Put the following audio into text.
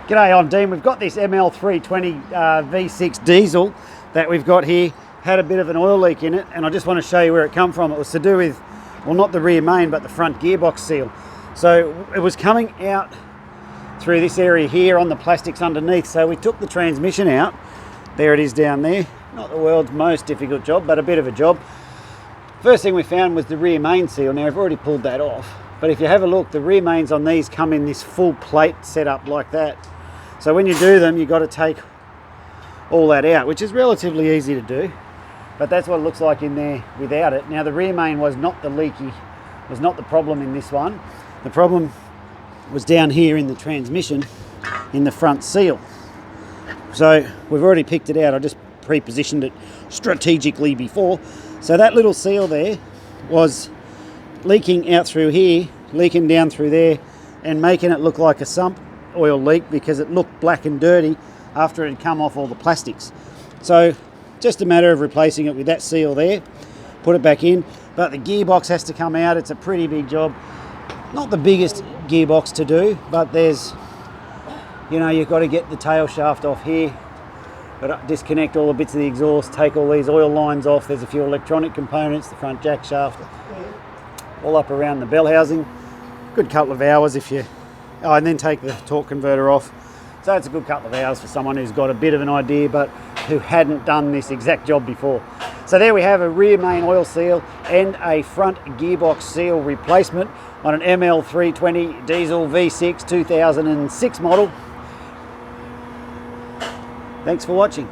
G'day, I'm Dean. We've got this ML320 V6 diesel that we've got here. Had a bit of an oil leak in it, and I just want to show you where it come from. It was to do with, well, not the rear main, but the front gearbox seal. So it was coming out through this area here on the plastics underneath. So we took the transmission out. There it is down there. Not the world's most difficult job, but a bit of a job. First thing we found was the rear main seal. Now I've already pulled that off, but if you have a look, the rear mains on these come in this full plate setup like that. So when you do them, you've got to take all that out, which is relatively easy to do, but that's what it looks like in there without it. Now the rear main was not the leaky, was not the problem in this one. The problem was down here in the transmission, in the front seal. So we've already picked it out. I just pre-positioned it strategically before. So that little seal there was leaking out through here, leaking down through there, and making it look like a sump oil leak because it looked black and dirty after it had come off all the plastics. So just a matter of replacing it with that seal there, put it back in, but the gearbox has to come out. It's a pretty big job. Not the biggest gearbox to do, but there's, you know, you've got to get the tail shaft off here, but disconnect all the bits of the exhaust, take all these oil lines off. There's a few electronic components, the front jack shaft, all up around the bell housing. Good couple of hours if you, and then take the torque converter off. So it's a good couple of hours for someone who's got a bit of an idea but who hadn't done this exact job before. So there we have a rear main oil seal and a front gearbox seal replacement on an ML320 diesel V6 2006 model. Thanks for watching.